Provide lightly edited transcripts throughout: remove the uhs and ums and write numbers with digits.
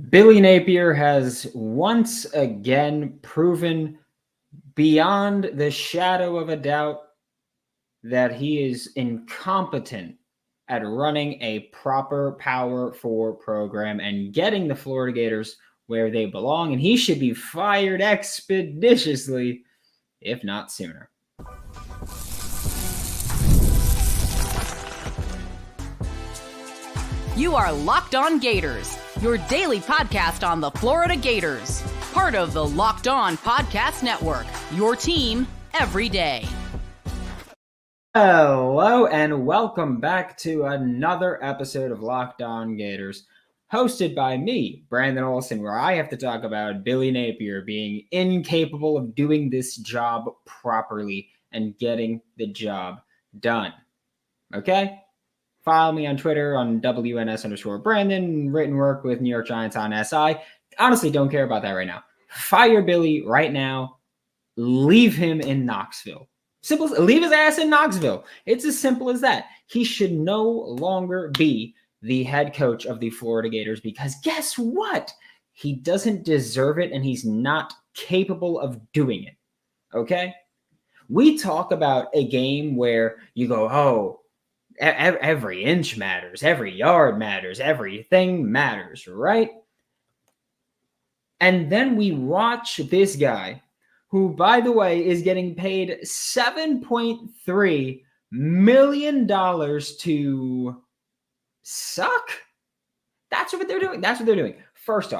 Billy Napier has once again proven beyond the shadow of a doubt that he is incompetent at running a proper Power 4 program and getting the Florida Gators where they belong, and he should be fired expeditiously, if not sooner. You are Locked On Gators, your daily podcast on the Florida Gators, part of the Locked On Podcast Network, your team every day. Hello and welcome back to another episode of Locked On Gators, hosted by me, Brandon Olsen, where I have to talk about Billy Napier being incapable of doing this job properly and getting the job done. Okay? Follow me on Twitter on WNS_Brandon, written work with New York Giants on SI. Honestly, don't care about that right now. Fire Billy right now. Leave him in Knoxville. Simple. Leave his ass in Knoxville. It's as simple as that. He should no longer be the head coach of the Florida Gators because guess what? He doesn't deserve it and he's not capable of doing it. Okay? We talk about a game where you go, oh, every inch matters, every yard matters, everything matters, right? And then we watch this guy, who, by the way, is getting paid $7.3 million to suck. That's what they're doing. That's what they're doing. First,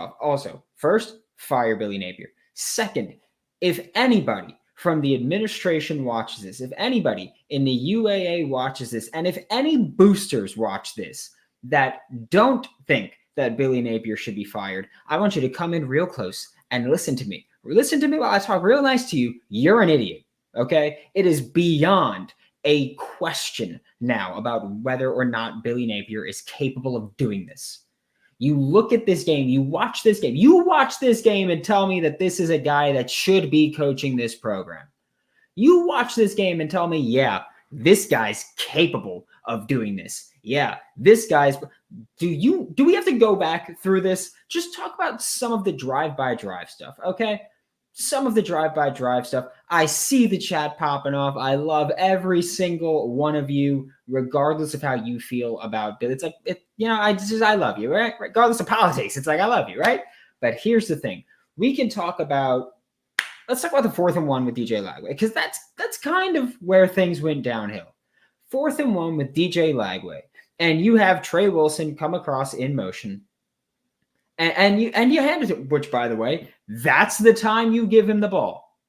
fire Billy Napier. Second, if anybody from the administration watches this, if anybody in the UAA watches this, and if any boosters watch this that don't think that Billy Napier should be fired, I want you to come in real close and listen to me. Listen to me while I talk real nice to you. You're an idiot, okay? It is beyond a question now about whether or not Billy Napier is capable of doing this. You look at this game, you watch this game and tell me that this is a guy that should be coaching this program. You watch this game and tell me, yeah, this guy's capable of doing this. Yeah, this guy's... Do we have to go back through this? Just talk about some of the drive-by-drive stuff, okay? Some of the drive-by-drive stuff. I see the chat popping off. I love every single one of you, regardless of how you feel about it. It's like, I love you, right? Regardless of politics, it's like, I love you, right? But here's the thing. Let's talk about the 4th and 1 with DJ Lagway, because that's kind of where things went downhill. 4th and 1 with DJ Lagway, and you have Trey Wilson come across in motion. And you hand it to him, which, by the way, that's the time you give him the ball.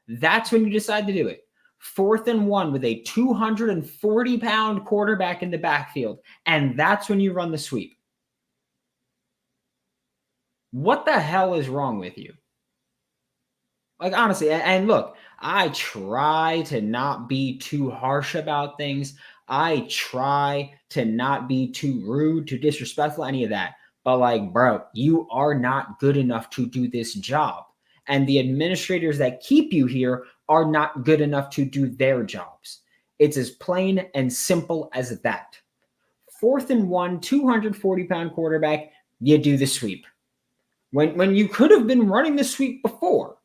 That's when you decide to do it. 4th and 1 with a 240-pound quarterback in the backfield, and that's when you run the sweep. What the hell is wrong with you? Like, honestly, and look, I try to not be too harsh about things. I try to not be too rude, too disrespectful, any of that. But like, bro, you are not good enough to do this job. And the administrators that keep you here are not good enough to do their jobs. It's as plain and simple as that. 4th and 1, 240-pound quarterback, you do the sweep. When you could have been running the sweep before.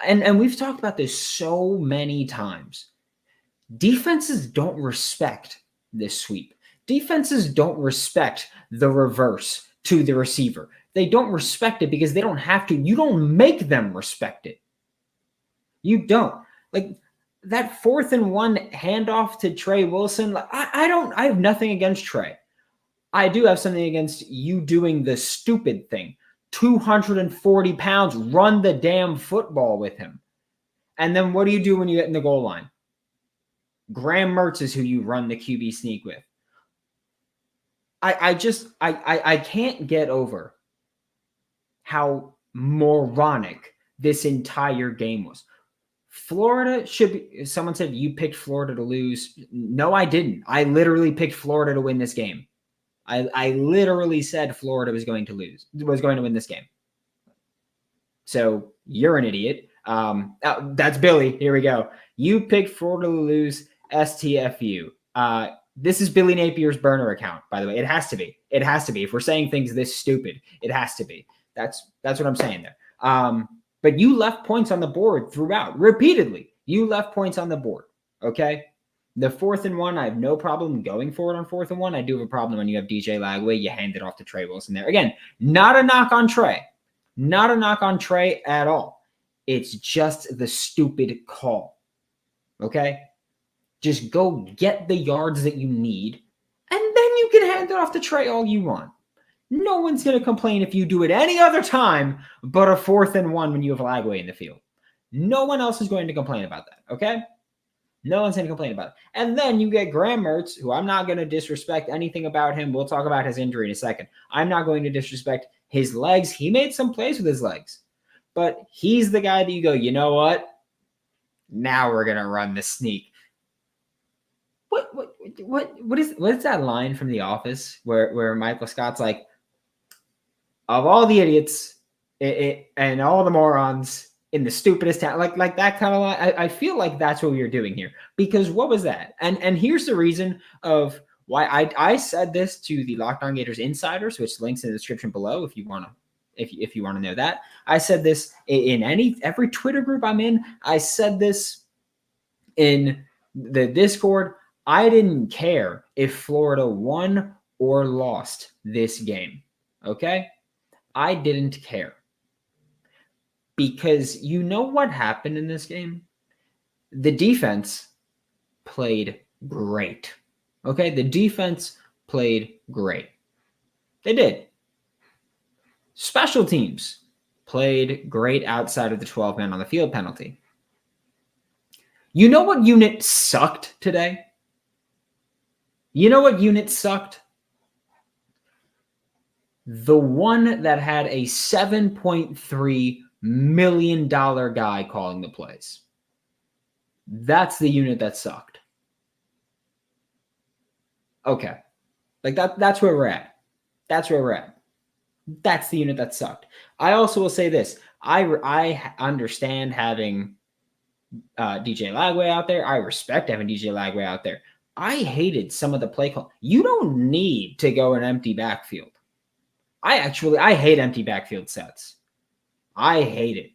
And we've talked about this so many times. Defenses don't respect this sweep. Defenses don't respect the reverse to the receiver. They don't respect it because they don't have to. You don't make them respect it. You don't. Like that 4th and 1 handoff to Trey Wilson. I have nothing against Trey. I do have something against you doing the stupid thing. 240 pounds, run the damn football with him. And then what do you do when you get in the goal line? Graham Mertz is who you run the QB sneak with. I can't get over how moronic this entire game was. Florida should be... Someone said you picked Florida to lose. No, I didn't. I literally picked Florida to win this game. I literally said Florida was going to win this game. So you're an idiot. That's Billy. Here we go. You picked Florida to lose. STFU. This is Billy Napier's burner account, by the way. It has to be. It has to be. If we're saying things this stupid, it has to be. That's what I'm saying there. But you left points on the board throughout. Repeatedly, you left points on the board, okay? The 4th and 1, I have no problem going for it on 4th and 1. I do have a problem when you have DJ Lagway. You hand it off to Trey Wilson there. Again, not a knock on Trey. Not a knock on Trey at all. It's just the stupid call, okay? Just go get the yards that you need, and then you can hand it off to Trey all you want. No one's going to complain if you do it any other time but a 4th and 1 when you have Lagway in the field. No one else is going to complain about that, okay? No one's going to complain about it. And then you get Graham Mertz, who I'm not going to disrespect anything about him. We'll talk about his injury in a second. I'm not going to disrespect his legs. He made some plays with his legs. But he's the guy that you go, you know what? Now we're going to run the sneak. What is that line from The Office where Michael Scott's like, of all the idiots and all the morons in the stupidest town, like that kind of line. I feel like that's what we were doing here, because what was that? And here's the reason of why I said this to the Locked On Gators insiders, which links in the description below if you want to know that. I said this in every Twitter group I'm in. I said this in the Discord. I didn't care if Florida won or lost this game. Okay? I didn't care. Because you know what happened in this game? The defense played great. Okay? The defense played great. They did. Special teams played great outside of the 12-man on the field penalty. You know what unit sucked today? You know what unit sucked? The one that had a $7.3 million guy calling the plays. That's the unit that sucked. Okay. Like that's where we're at. That's where we're at. That's the unit that sucked. I also will say this. I understand having DJ Lagway out there. I respect having DJ Lagway out there. I hated some of the play call. You don't need to go an empty backfield. I hate empty backfield sets. I hate it.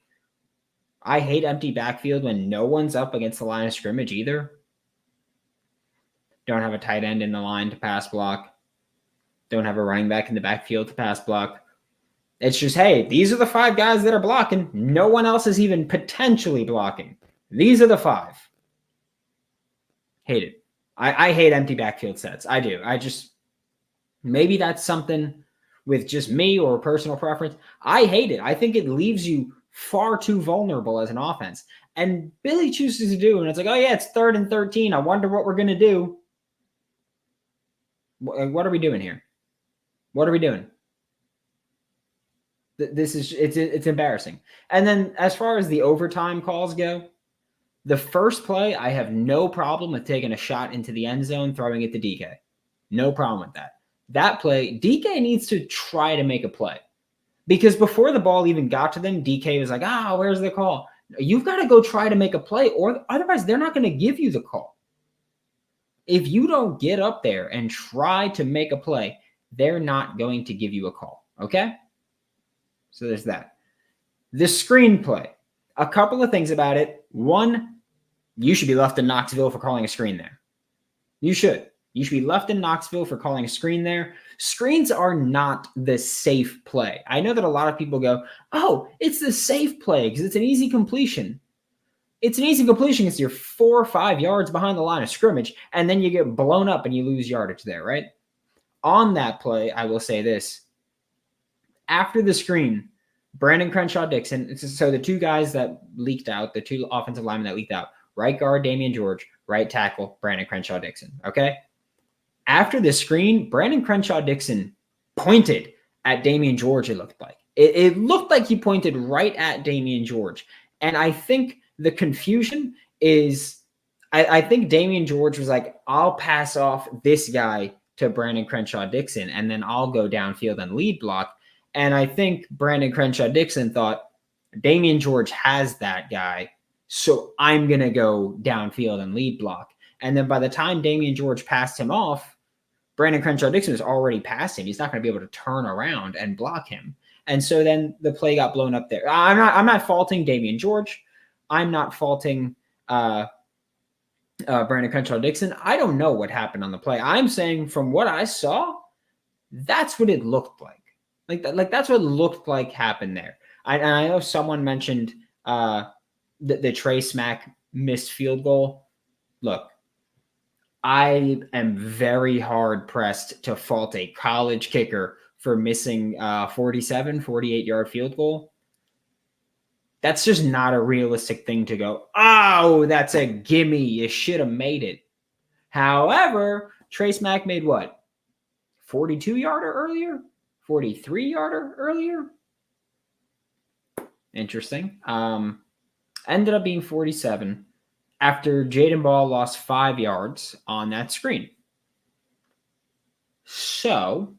I hate empty backfield when no one's up against the line of scrimmage either. Don't have a tight end in the line to pass block. Don't have a running back in the backfield to pass block. It's just, hey, these are the 5 guys that are blocking. No one else is even potentially blocking. These are the 5. Hate it. I hate empty backfield sets. I do. Maybe that's something with just me or personal preference. I hate it. I think it leaves you far too vulnerable as an offense. And Billy chooses to do, and it's like, oh yeah, it's 3rd and 13. I wonder what we're going to do. What are we doing here? What are we doing? It's embarrassing. And then as far as the overtime calls go, the first play, I have no problem with taking a shot into the end zone, throwing it to DK. No problem with that. That play, DK needs to try to make a play. Because before the ball even got to them, DK was like, where's the call? You've got to go try to make a play, or otherwise they're not going to give you the call. If you don't get up there and try to make a play, they're not going to give you a call, okay? So there's that. The screenplay. A couple of things about it. One, you should be left in Knoxville for calling a screen there. You should. You should be left in Knoxville for calling a screen there. Screens are not the safe play. I know that a lot of people go, oh, it's the safe play because it's an easy completion. It's an easy completion because you're 4 or 5 yards behind the line of scrimmage, and then you get blown up and you lose yardage there, right? On that play, I will say this. After the screen, Brandon Crenshaw-Dixon, so the 2 guys that leaked out, the 2 offensive linemen that leaked out, right guard, Damian George, right tackle, Brandon Crenshaw-Dixon, okay? After the screen, Brandon Crenshaw-Dixon pointed at Damian George, it looked like. It looked like he pointed right at Damian George. And I think the confusion is, I think Damian George was like, I'll pass off this guy to Brandon Crenshaw-Dixon, and then I'll go downfield and lead block. And I think Brandon Crenshaw-Dixon thought, Damian George has that guy, so I'm going to go downfield and lead block. And then by the time Damian George passed him off, Brandon Crenshaw-Dixon was already past him. He's not going to be able to turn around and block him. And so then the play got blown up there. I'm not faulting Damian George. I'm not faulting Brandon Crenshaw-Dixon. I don't know what happened on the play. I'm saying from what I saw, that's what it looked like. Like that's what it looked like happened there. I know someone mentioned the Trey Smack missed field goal. Look, I am very hard pressed to fault a college kicker for missing 48-yard field goal. That's just not a realistic thing to go, oh, that's a gimme. You should have made it. However, Trey Smack made what? 42-yarder earlier? 43-yarder earlier? Interesting. Ended up being 47 after Jaden Ball lost 5 yards on that screen. So,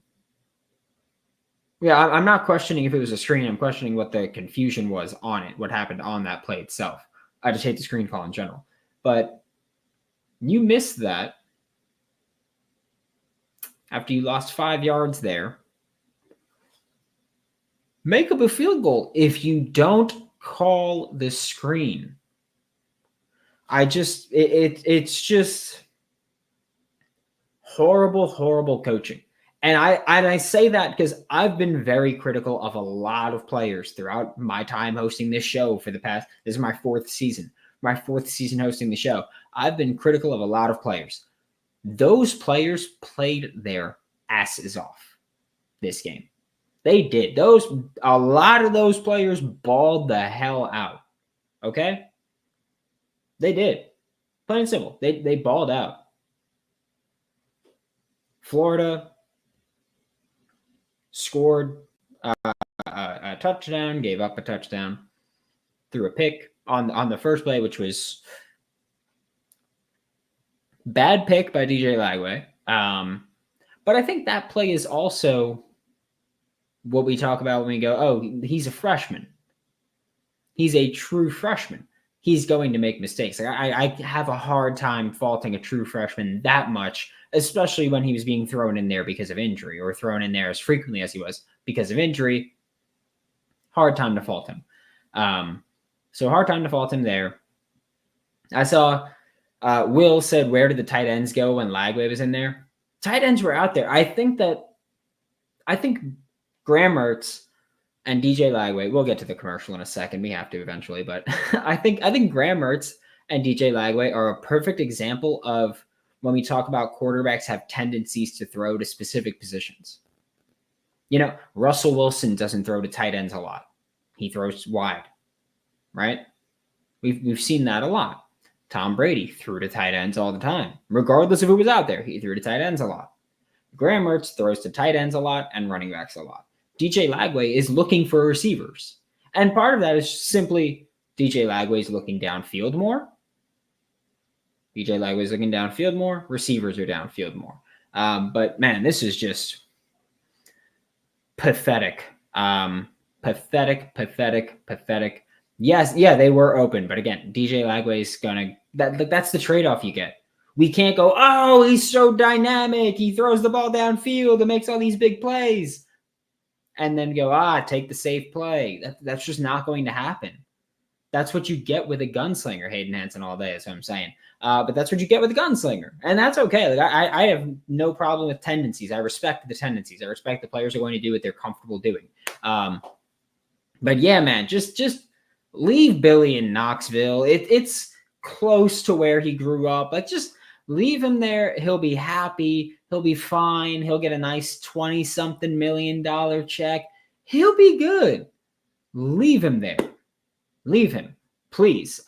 yeah, I'm not questioning if it was a screen. I'm questioning what the confusion was on it, what happened on that play itself. I just hate the screen call in general. But you missed that after you lost 5 yards there. Make up a field goal if you don't call the screen. It's just horrible coaching. And I say that because I've been very critical of a lot of players throughout my time hosting this show for the past, this is my 4th season hosting the show. I've been critical of a lot of players. Those players played their asses off this game. They did. A lot of those players balled the hell out. Okay? They did. Plain and simple. They balled out. Florida scored a touchdown, gave up a touchdown, threw a pick on the first play, which was bad pick by DJ Lagway. But I think that play is also what we talk about when we go, oh, he's a freshman. He's a true freshman. He's going to make mistakes. Like I have a hard time faulting a true freshman that much, especially when he was being thrown in there because of injury or thrown in there as frequently as he was because of injury. Hard time to fault him. So hard time to fault him there. I saw Will said, where did the tight ends go when Lagway was in there? Tight ends were out there. I think Graham Mertz and DJ Lagway, we'll get to the commercial in a second. We have to eventually, but I think Graham Mertz and DJ Lagway are a perfect example of when we talk about quarterbacks have tendencies to throw to specific positions. You know, Russell Wilson doesn't throw to tight ends a lot. He throws wide, right? We've seen that a lot. Tom Brady threw to tight ends all the time. Regardless of who was out there, he threw to tight ends a lot. Graham Mertz throws to tight ends a lot and running backs a lot. DJ Lagway is looking for receivers. And part of that is simply DJ Lagway is looking downfield more. DJ Lagway is looking downfield more. Receivers are downfield more. But, man, this is just pathetic. Pathetic. Yes, yeah, they were open. But, again, DJ Lagway is going to – that's the trade-off you get. We can't go, oh, he's so dynamic. He throws the ball downfield and makes all these big plays. And then go, take the safe play. That's just not going to happen. That's what you get with a gunslinger, Hayden Hansen all day, is what I'm saying. But that's what you get with a gunslinger. And that's okay. Like I have no problem with tendencies. I respect the tendencies. I respect the players are going to do what they're comfortable doing. But yeah, man, just leave Billy in Knoxville. It's close to where he grew up. Like just leave him there. He'll be happy. He'll be fine. He'll get a nice $20-something million check. He'll be good. Leave him there. Leave him, please.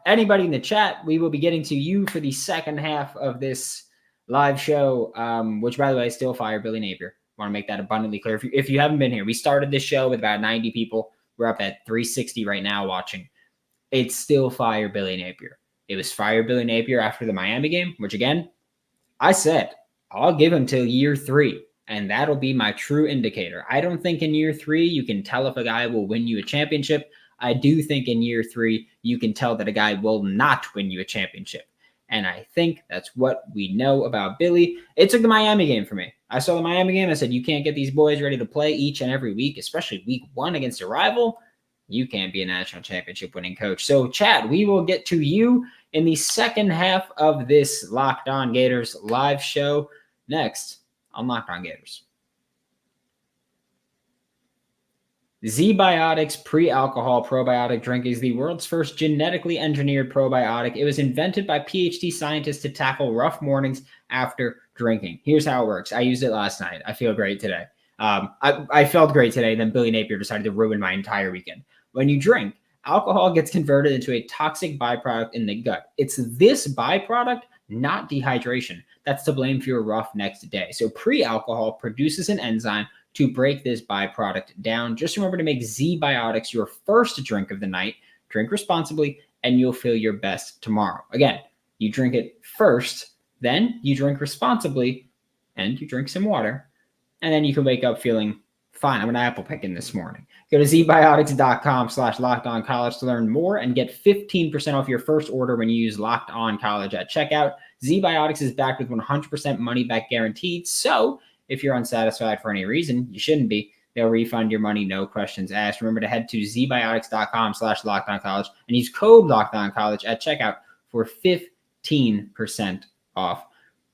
Anybody in the chat, we will be getting to you for the second half of this live show, which, by the way, still fire Billy Napier. I want to make that abundantly clear. If you haven't been here, we started this show with about 90 people. We're up at 360 right now watching. It's still fire Billy Napier. It was fire Billy Napier after the Miami game, which, again, I said, I'll give him till year 3, and that'll be my true indicator. I don't think in year 3 you can tell if a guy will win you a championship. I do think in year 3 you can tell that a guy will not win you a championship. And I think that's what we know about Billy. It took the Miami game for me. I saw the Miami game. I said, you can't get these boys ready to play each and every week, especially week 1 against a rival. You can't be a national championship winning coach. So, Chad, we will get to you in the second half of this Locked On Gators live show next on Locked On Gators. ZBiotics pre-alcohol probiotic drink is the world's first genetically engineered probiotic. It was invented by PhD scientists to tackle rough mornings after drinking. Here's how it works. I used it last night. I feel great today. I felt great today. Then Billy Napier decided to ruin my entire weekend. When you drink, alcohol gets converted into a toxic byproduct in the gut. It's this byproduct, not dehydration, that's to blame for your rough next day. So pre-alcohol produces an enzyme to break this byproduct down. Just remember to make ZBiotics your first drink of the night. Drink responsibly, and you'll feel your best tomorrow. Again, you drink it first, then you drink responsibly, and you drink some water, and then you can wake up feeling fine. I'm an apple picking this morning. Go to zbiotics.com/lockedoncollege to learn more and get 15% off your first order when you use Locked On College at checkout. ZBiotics is backed with 100% money back guaranteed. So if you're unsatisfied for any reason, you shouldn't be. They'll refund your money, no questions asked. Remember to head to zbiotics.com/lockedoncollege and use code lockedoncollege at checkout for 15% off.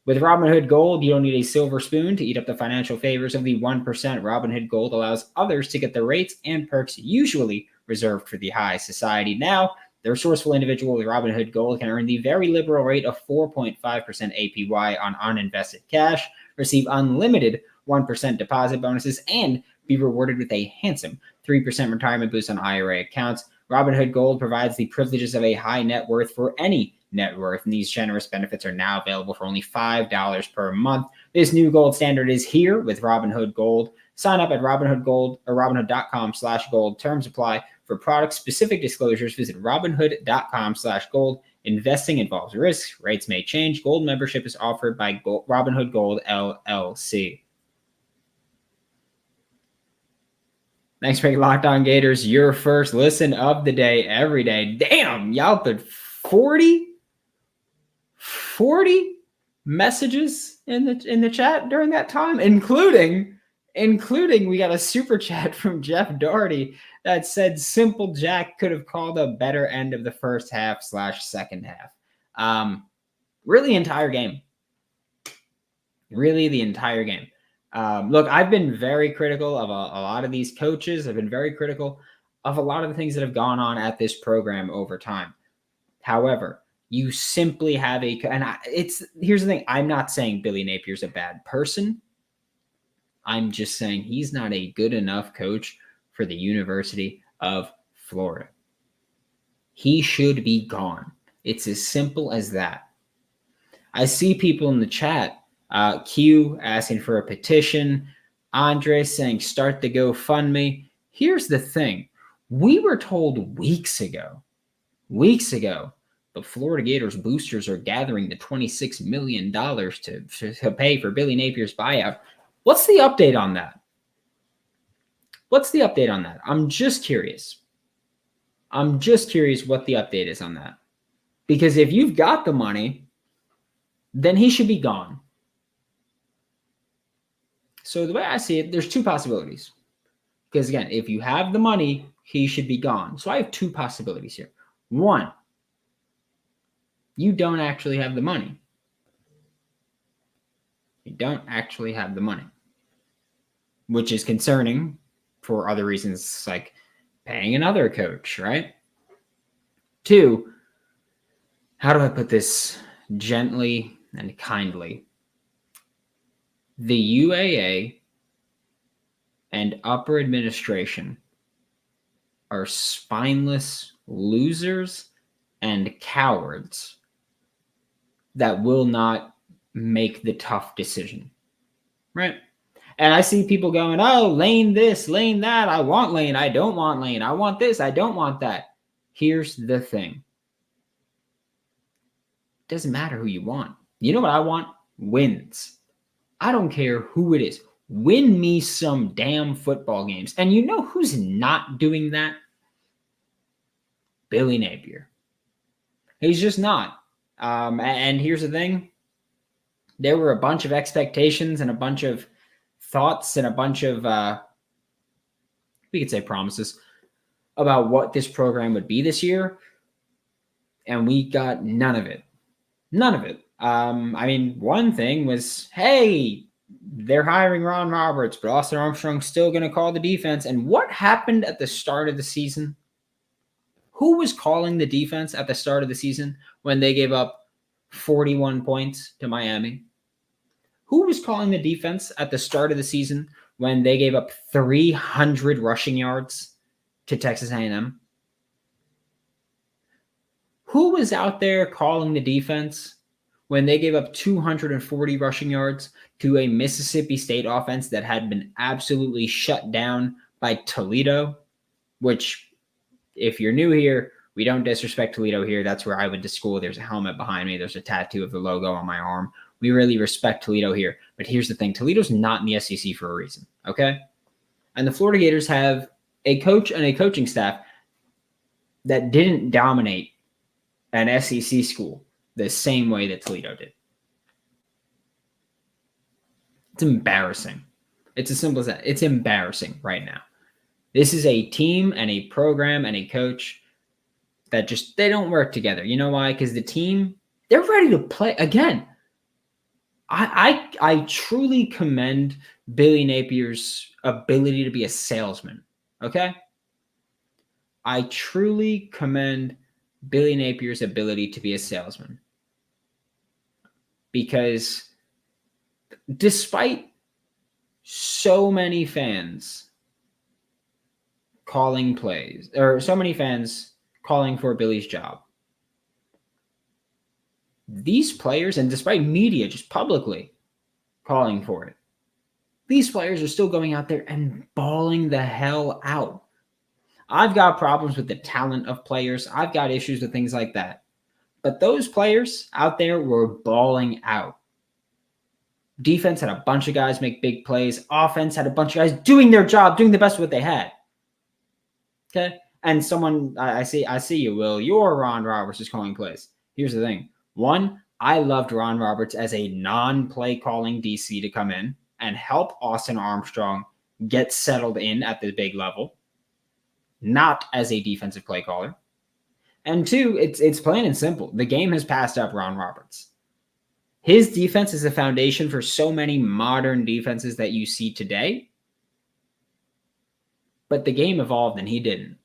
With Robinhood Gold, you don't need a silver spoon to eat up the financial favors of the 1%. Robinhood Gold allows others to get the rates and perks usually reserved for the high society. Now, the resourceful individual with Robinhood Gold can earn the very liberal rate of 4.5% APY on uninvested cash, receive unlimited 1% deposit bonuses, and be rewarded with a handsome 3% retirement boost on IRA accounts. Robinhood Gold provides the privileges of a high net worth for any net worth, and these generous benefits are now available for only $5 per month. This new gold standard is here with Robinhood Gold. Sign up at Robinhood Gold or Robinhood.com/gold. Terms apply. For product-specific disclosures, visit Robinhood.com/gold. Investing involves risks. Rates may change. Gold membership is offered by Robinhood Gold LLC. Thanks for making Locked On Gators your first listen of the day every day. Damn, y'all put 40 messages in the chat during that time, including we got a super chat from Jeff Doherty that said Simple Jack could have called a better end of the first half / second half. Really the entire game. Look, I've been very critical of a lot of these coaches. I've been very critical of a lot of the things that have gone on at this program over time. However, you simply have here's the thing. I'm not saying Billy Napier's a bad person. I'm just saying he's not a good enough coach for the University of Florida. He should be gone. It's as simple as that. I see people in the chat, Q asking for a petition, Andre saying start the GoFundMe. Here's the thing. We were told weeks ago, the Florida Gators boosters are gathering the $26 million to pay for Billy Napier's buyout. What's the update on that? I'm just curious what the update is on that. Because if you've got the money, then he should be gone. So the way I see it, there's two possibilities. Because again, if you have the money, he should be gone. So I have two possibilities here. One, you don't actually have the money. Which is concerning for other reasons like paying another coach, right? Two, how do I put this gently and kindly? The UAA and upper administration are spineless losers and cowards that will not make the tough decision, right? And I see people going, oh, Lane this, Lane that. I want Lane. I don't want Lane. I want this. I don't want that. Here's the thing. It doesn't matter who you want. You know what I want? Wins. I don't care who it is. Win me some damn football games. And you know who's not doing that? Billy Napier. He's just not. And here's the thing. There were a bunch of expectations and a bunch of thoughts and a bunch of, we could say promises about what this program would be this year. And we got none of it. None of it. I mean, one thing was, hey, they're hiring Ron Roberts, but Austin Armstrong's still going to call the defense. And what happened at the start of the season? Who was calling the defense at the start of the season when they gave up 41 points to Miami? Who was calling the defense at the start of the season when they gave up 300 rushing yards to Texas A&M? Who was out there calling the defense when they gave up 240 rushing yards to a Mississippi State offense that had been absolutely shut down by Toledo? Which, if you're new here, we don't disrespect Toledo here. That's where I went to school. There's a helmet behind me. There's a tattoo of the logo on my arm. We really respect Toledo here. But here's the thing. Toledo's not in the SEC for a reason, okay? And the Florida Gators have a coach and a coaching staff that didn't dominate an SEC school the same way that Toledo did. It's embarrassing. It's as simple as that. It's embarrassing right now. This is a team and a program and a coach that just, they don't work together. You know why? Because the team, they're ready to play. Again, I truly commend Billy Napier's ability to be a salesman. Okay? I truly commend Billy Napier's ability to be a salesman. Because despite so many fans calling plays, or so many fans calling for Billy's job, these players, and despite media just publicly calling for it, these players are still going out there and balling the hell out. I've got problems with the talent of players. I've got issues with things like that. But those players out there were balling out. Defense had a bunch of guys make big plays. Offense had a bunch of guys doing their job, doing the best of what they had. Okay? And someone, I see you, Will. Your Ron Roberts is calling plays. Here's the thing. One, I loved Ron Roberts as a non-play calling DC to come in and help Austin Armstrong get settled in at the big level, not as a defensive play caller. And two, it's plain and simple. The game has passed up Ron Roberts. His defense is the foundation for so many modern defenses that you see today. But the game evolved and he didn't.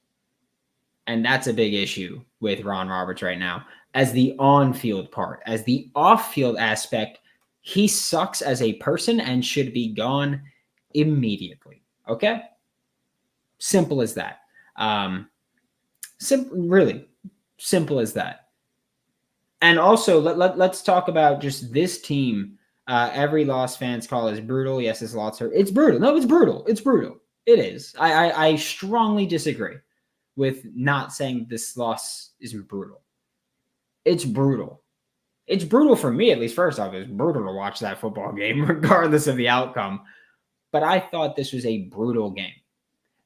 And that's a big issue with Ron Roberts right now. As the on-field part, as the off-field aspect, he sucks as a person and should be gone immediately. Okay? Simple as that. Really simple as that. And also, let's talk about just this team. Every loss fans call is brutal. Yes, this loss hurt. It's brutal. No, it's brutal. It's brutal. It is. I strongly disagree with not saying this loss isn't brutal. It's brutal. It's brutal for me, at least. First off, it's brutal to watch that football game, regardless of the outcome. But I thought this was a brutal game.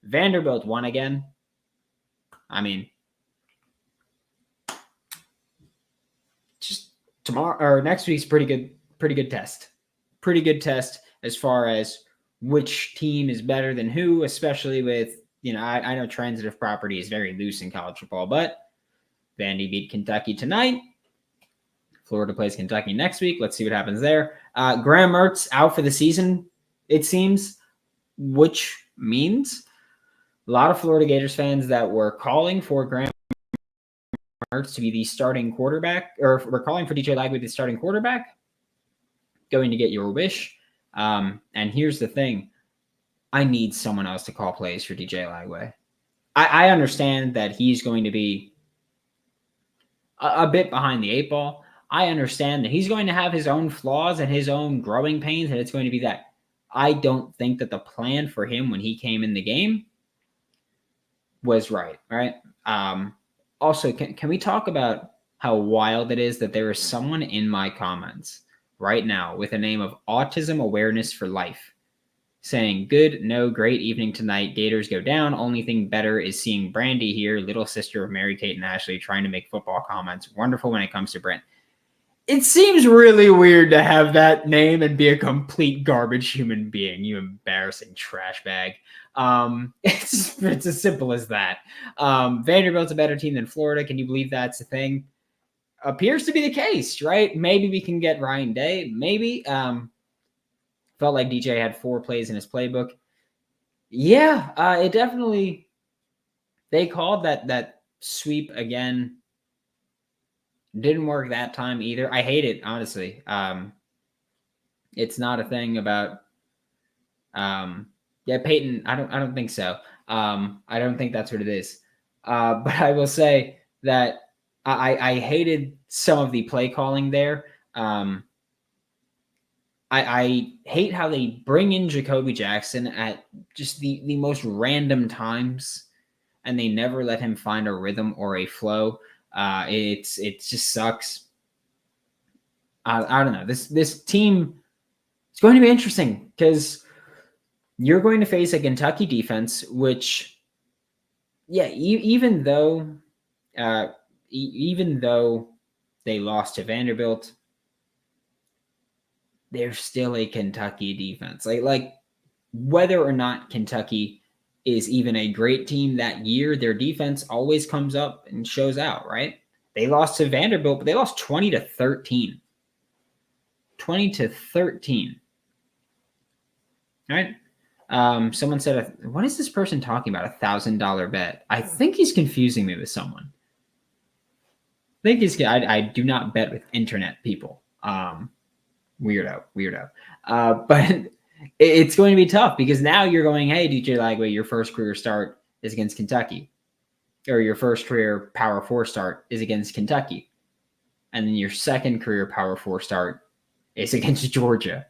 Vanderbilt won again. I mean, just tomorrow or next week's pretty good test. Pretty good test as far as which team is better than who, especially with, I know transitive property is very loose in college football, but Vandy beat Kentucky tonight. Florida plays Kentucky next week. Let's see what happens there. Graham Mertz out for the season, it seems, which means a lot of Florida Gators fans that were calling for Graham Mertz to be the starting quarterback, or were calling for DJ Lagway the starting quarterback, going to get your wish. And here's the thing. I need someone else to call plays for DJ Lagway. I understand that he's going to be a bit behind the eight ball. I understand that he's going to have his own flaws and his own growing pains, and it's going to be that. I don't think that the plan for him when he came in the game was right? Also, can we talk about how wild it is that there is someone in my comments right now with a name of Autism Awareness for Life saying, good, no, great evening tonight. Gators go down. Only thing better is seeing Brandy here, little sister of Mary Kate and Ashley, trying to make football comments. Wonderful when it comes to Brent. It seems really weird to have that name and be a complete garbage human being. You embarrassing trash bag. It's as simple as that. Vanderbilt's a better team than Florida. Can you believe that's a thing? Appears to be the case, right? Maybe we can get Ryan Day. Maybe. Felt like DJ had 4 plays in his playbook. Yeah, it definitely. They called that sweep again. Didn't work that time either. I hate it, honestly. It's not a thing about. Peyton. I don't think so. I don't think that's what it is. But I will say that I hated some of the play calling there. I hate how they bring in Jacoby Jackson at just the most random times, and they never let him find a rhythm or a flow. It just sucks. I don't know. This team is going to be interesting because you're going to face a Kentucky defense, which, even though they lost to Vanderbilt, they're still a Kentucky defense. Like whether or not Kentucky is even a great team that year, their defense always comes up and shows out, right? They lost to Vanderbilt, but they lost 20-13. 20-13. All right. Someone said, what is this person talking about? $1,000 bet. I think he's confusing me with someone. I do not bet with internet people. Weirdo. But it's going to be tough because now you're going, hey, DJ Lagway, your first career start is against Kentucky. Or your first career Power 4 start is against Kentucky. And then your second career Power 4 start is against Georgia.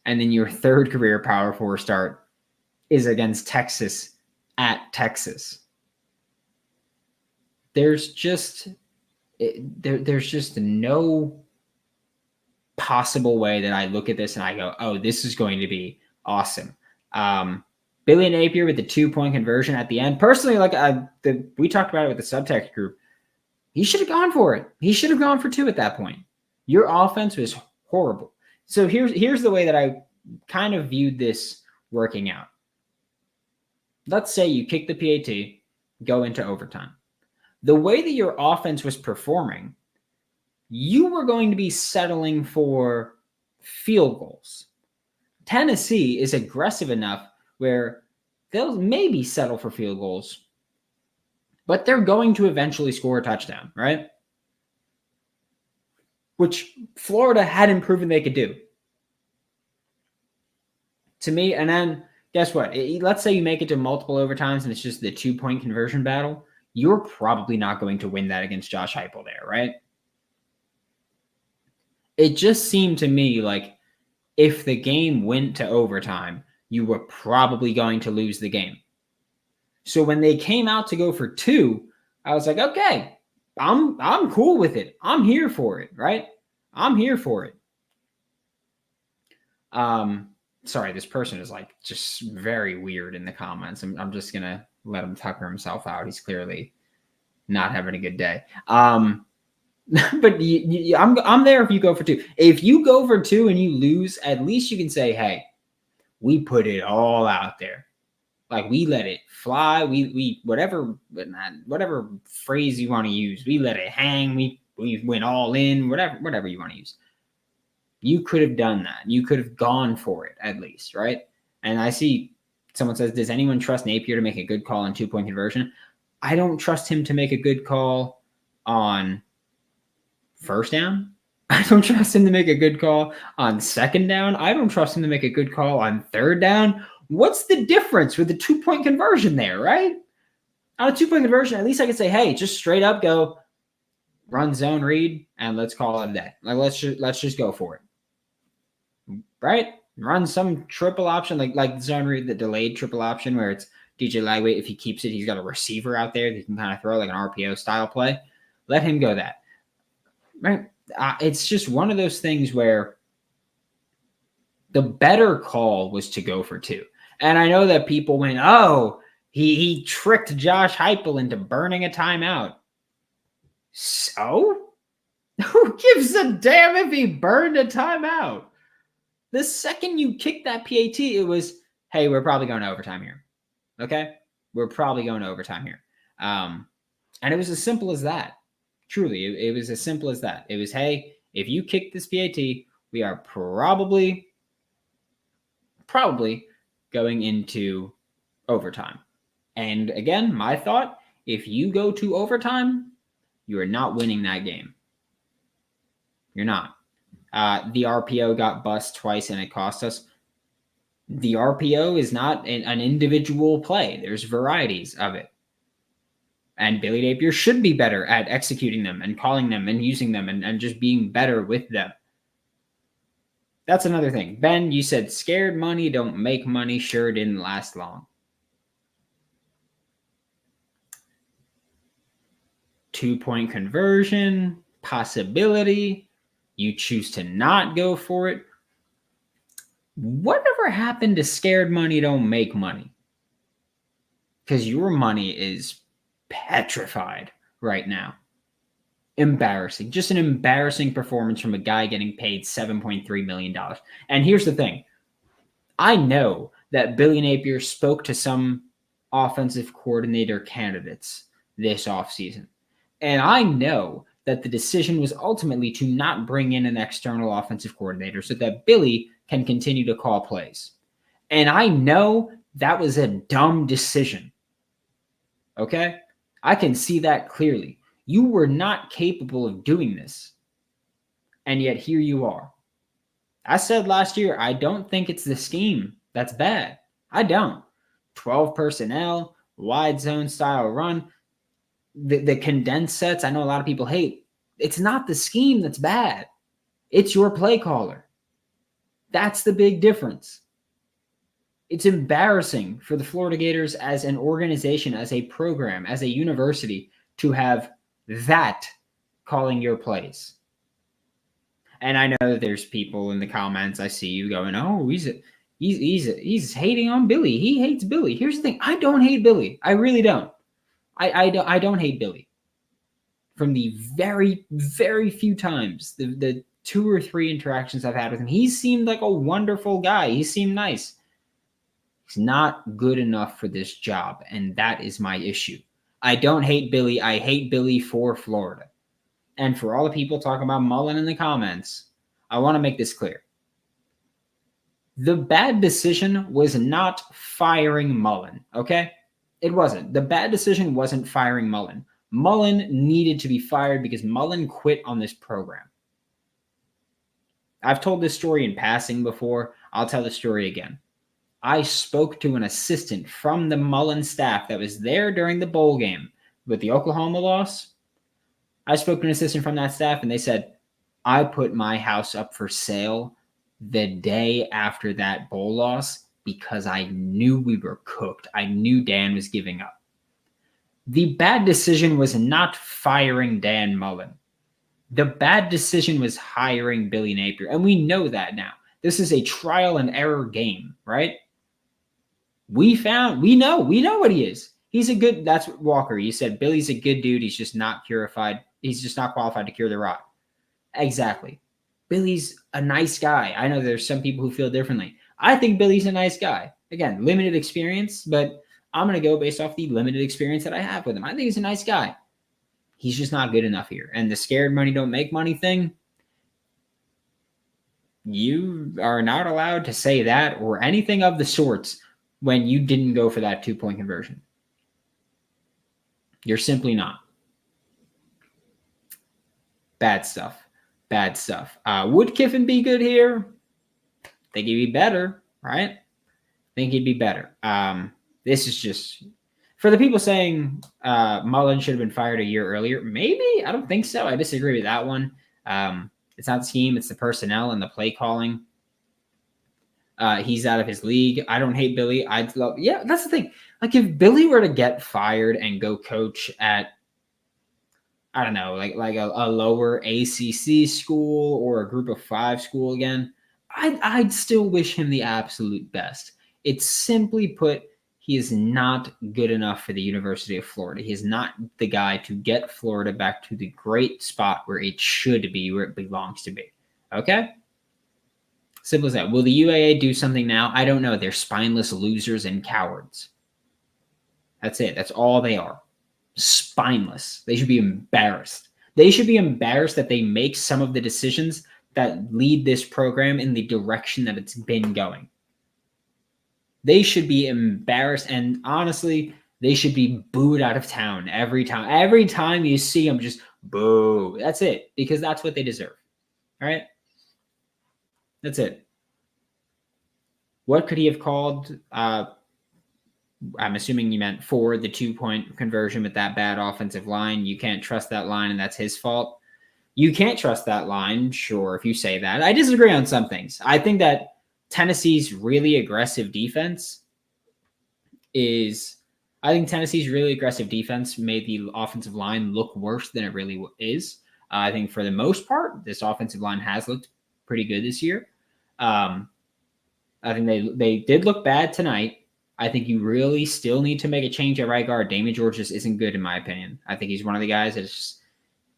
And then your third career Power 4 start is against Texas at Texas. There's just no possible way that I look at this and I go, oh, this is going to be awesome. Billy Napier with the 2-point conversion at the end. Personally, we talked about it with the subtext group. He should have gone for it. He should have gone for 2 at that point. Your offense was horrible. So here's the way that I kind of viewed this working out. Let's say you kick the PAT, go into overtime. The way that your offense was performing, you were going to be settling for field goals. Tennessee is aggressive enough where they'll maybe settle for field goals, but they're going to eventually score a touchdown, right? Which Florida hadn't proven they could do. To me, and then guess what? Let's say you make it to multiple overtimes and it's just the 2-point conversion battle. You're probably not going to win that against Josh Heupel there, right? It just seemed to me like if the game went to overtime, you were probably going to lose the game. So when they came out to go for 2, I was like, okay, I'm cool with it. I'm here for it, right? I'm here for it. Sorry, this person is like just very weird in the comments. I'm just gonna let him tucker himself out. He's clearly not having a good day. But I'm there if you go for 2. If you go for 2 and you lose, at least you can say, hey, we put it all out there. Like we let it fly. We whatever phrase you want to use, we let it hang. We went all in, whatever you want to use. You could have done that. You could have gone for it at least, right? And I see someone says, does anyone trust Napier to make a good call on 2-point conversion? I don't trust him to make a good call on first down. I don't trust him to make a good call on second down. I don't trust him to make a good call on third down. What's the difference with the 2-point conversion there, right? On a 2-point conversion, at least I could say, hey, just straight up go run zone read and let's call it a day. Like let's just go for it. Right? Run some triple option, like zone read, the delayed triple option where it's DJ Lagway. If he keeps it, he's got a receiver out there that he can kind of throw like an RPO style play. Let him go that. Right? It's just one of those things where the better call was to go for 2. And I know that people went, oh, he tricked Josh Heupel into burning a timeout. So? Who gives a damn if he burned a timeout? The second you kicked that PAT, it was, hey, we're probably going to overtime here. Okay? We're probably going to overtime here. And it was as simple as that. Truly, it was as simple as that. It was, hey, if you kick this PAT, we are probably going into overtime. And again, my thought, if you go to overtime, you are not winning that game. You're not. The RPO got bust twice and it cost us. The RPO is not an individual play. There's varieties of it. And Billy Napier should be better at executing them and calling them and using them and just being better with them. That's another thing. Ben, you said scared money don't make money. Sure didn't last long. 2-point conversion, possibility. You choose to not go for it. Whatever happened to scared money don't make money? Because your money is petrified right now. Embarrassing. Just an embarrassing performance from a guy getting paid $7.3 million. And here's the thing. I know that Billy Napier spoke to some offensive coordinator candidates this offseason. And I know that the decision was ultimately to not bring in an external offensive coordinator so that Billy can continue to call plays. And I know that was a dumb decision. Okay? I can see that clearly. You were not capable of doing this. And yet here you are. I said last year, I don't think it's the scheme that's bad. I don't. 12 personnel, wide zone style run, the condensed sets, I know a lot of people hate. It's not the scheme that's bad. It's your play caller. That's the big difference. It's embarrassing for the Florida Gators as an organization, as a program, as a university to have that calling your plays. And I know that there's people in the comments, I see you going, oh, he's hating on Billy. He hates Billy. Here's the thing. I don't hate Billy. I really don't. I don't hate Billy. From the very, very few times, the 2 or 3 interactions I've had with him, he seemed like a wonderful guy. He seemed nice. He's not good enough for this job, and that is my issue. I don't hate Billy. I hate Billy for Florida. And for all the people talking about Mullen in the comments, I want to make this clear. The bad decision was not firing Mullen, okay? It wasn't. The bad decision wasn't firing Mullen. Mullen needed to be fired because Mullen quit on this program. I've told this story in passing before. I'll tell the story again. I spoke to an assistant from the Mullen staff that was there during the bowl game with the Oklahoma loss. I spoke to an assistant from that staff, and they said, I put my house up for sale the day after that bowl loss because I knew we were cooked. I knew Dan was giving up. The bad decision was not firing Dan Mullen. The bad decision was hiring Billy Napier, and we know that now. This is a trial and error game, right? We know what he is. He's a good, that's what Walker, you said Billy's a good dude. He's just not purified. He's just not qualified to cure the rot. Exactly. Billy's a nice guy. I know there's some people who feel differently. I think Billy's a nice guy. Again, limited experience, but I'm going to go based off the limited experience that I have with him. I think he's a nice guy. He's just not good enough here. And the scared money don't make money thing, you are not allowed to say that or anything of the sorts when you didn't go for that 2-point conversion. You're simply not. Bad stuff. Bad stuff. Would Kiffin be good here? I think he'd be better, right? I think he'd be better. This is just, for the people saying Mullen should have been fired a year earlier, maybe? I don't think so. I disagree with that one. It's not the scheme. It's the personnel and the play calling. He's out of his league. I don't hate Billy. That's the thing. Like, if Billy were to get fired and go coach at, I don't know, like a lower ACC school or a group of 5 school again, I'd still wish him the absolute best. It's simply put, he is not good enough for the University of Florida. He is not the guy to get Florida back to the great spot where it should be, where it belongs to be. Okay? Simple as that. Will the UAA do something now? I don't know. They're spineless losers and cowards. That's it. That's all they are. Spineless. They should be embarrassed. They should be embarrassed that they make some of the decisions that lead this program in the direction that it's been going. They should be embarrassed, and honestly, they should be booed out of town every time. Every time you see them, just boo. That's it, because that's what they deserve. All right? That's it. What could he have called? I'm assuming you meant for the 2-point conversion with that bad offensive line. You can't trust that line, and that's his fault. You can't trust that line, sure, if you say that. I disagree on some things. I think that Tennessee's really aggressive defense made the offensive line look worse than it really is. I think for the most part, this offensive line has looked pretty good this year. I think they did look bad tonight. I think you really still need to make a change at right guard. Damian George just isn't good, in my opinion. I think he's one of the guys that just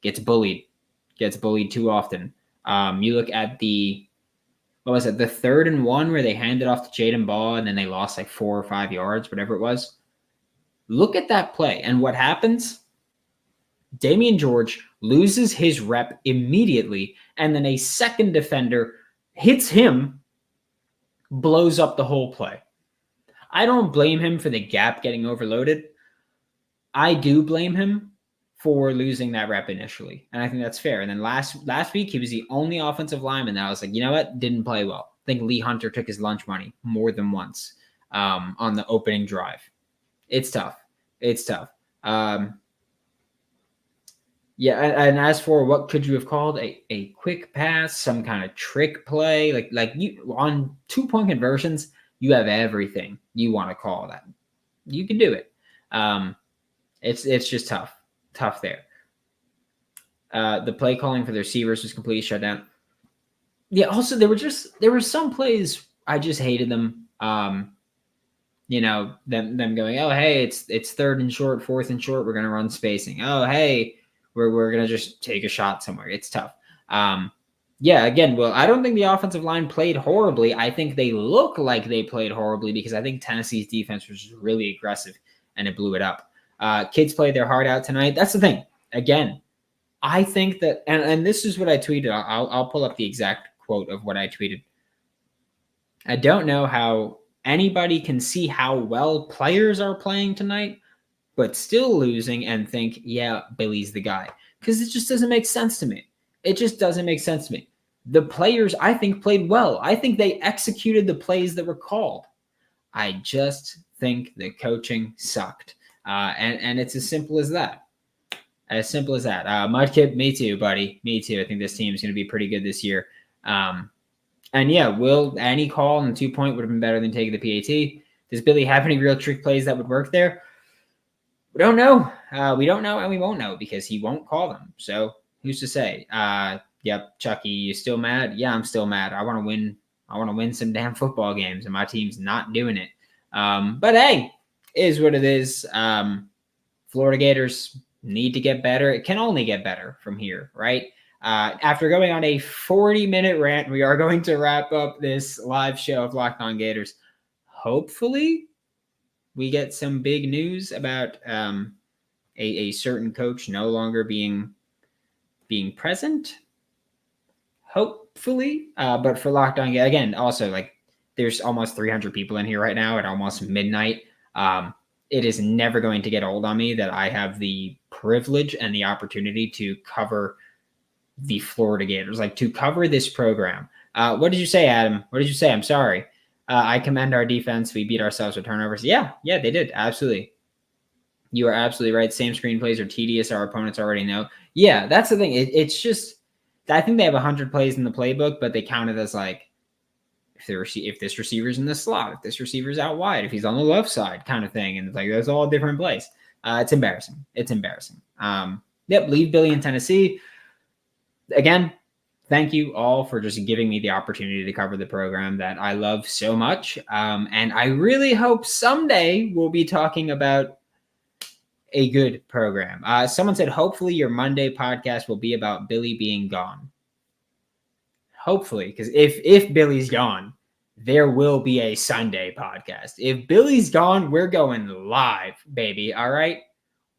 gets bullied too often. You look at the 3rd and 1 where they handed off to Jaden Ball and then they lost like 4 or 5 yards, whatever it was. Look at that play. And what happens? Damian George loses his rep immediately, and then a second defender hits him, blows up the whole play. I don't blame him for the gap getting overloaded. I do blame him for losing that rep initially. And I think that's fair. And then last week, he was the only offensive lineman that I was like, you know what? Didn't play well. I think Lee Hunter took his lunch money more than once on the opening drive. It's tough. Yeah, and as for what could you have called a quick pass, some kind of trick play, like you on 2-point conversions, you have everything you want to call that. You can do it. It's just tough there. The play calling for the receivers was completely shut down. Yeah. Also, there were some plays I just hated them. Them going, oh hey, it's 3rd and short, 4th and short. We're gonna run spacing. Oh hey, we're gonna just take a shot somewhere. It's tough. Again, well, I don't think the offensive line played horribly. I think they look like they played horribly because I think Tennessee's defense was really aggressive and it blew it up. Kids played their heart out tonight. That's the thing. Again, I think that, and this is what I tweeted. I'll pull up the exact quote of what I tweeted. I don't know how anybody can see how well players are playing tonight, but still losing and think, yeah, Billy's the guy. Because it just doesn't make sense to me. It just doesn't make sense to me. The players, I think, played well. I think they executed the plays that were called. I just think the coaching sucked. And it's as simple as that. Mudkip, me too, buddy. Me too. I think this team is going to be pretty good this year. And yeah, will any call on the 2-point would have been better than taking the PAT. Does Billy have any real trick plays that would work there? We don't know. We don't know, and we won't know because he won't call them. So who's to say? Yep, Chucky, you still mad? Yeah, I'm still mad. I want to win. I want to win some damn football games, and my team's not doing it. But hey, is what it is. Florida Gators need to get better. It can only get better from here, right? After going on a 40-minute rant, we are going to wrap up this live show of Locked On Gators. Hopefully, we get some big news about a certain coach no longer being present. Hopefully, but for Locked On, again, also like there's almost 300 people in here right now at almost midnight. It is never going to get old on me that I have the privilege and the opportunity to cover the Florida Gators, like to cover this program. What did you say, Adam? What did you say? I'm sorry. I commend our defense. We beat ourselves with turnovers. Yeah, they did. Absolutely. You are absolutely right. Same screenplays are tedious. Our opponents already know. Yeah, that's the thing. It's just, I think they have 100 plays in the playbook, but they count it as like, if this receiver's in the slot, if this receiver's out wide, if he's on the left side kind of thing. And it's like, there's all different plays. It's embarrassing. Leave Billy in Tennessee. Again, thank you all for just giving me the opportunity to cover the program that I love so much. And I really hope someday we'll be talking about a good program. Someone said, hopefully your Monday podcast will be about Billy being gone. Hopefully, because if Billy's gone, there will be a Sunday podcast. If Billy's gone, we're going live, baby. All right.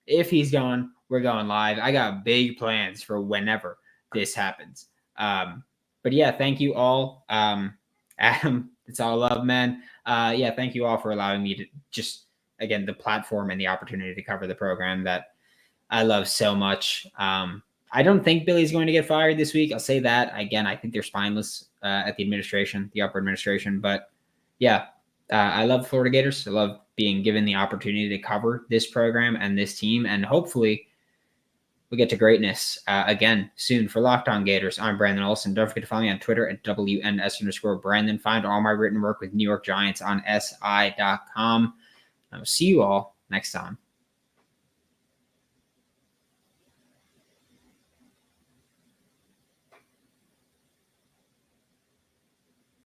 If he's gone, we're going live. I got big plans for whenever this happens. But yeah, thank you all. Adam, it's all love, man. Yeah, thank you all for allowing me to just, again, the platform and the opportunity to cover the program that I love so much. I don't think Billy's going to get fired this week. I'll say that. Again, I think they're spineless at the administration, the upper administration. But yeah, I love Florida Gators. I love being given the opportunity to cover this program and this team. And hopefully we get to greatness again soon. For Locked On Gators, I'm Brandon Olsen. Don't forget to follow me on Twitter at WNS_Brandon. Find all my written work with New York Giants on SI.com. I will see you all next time.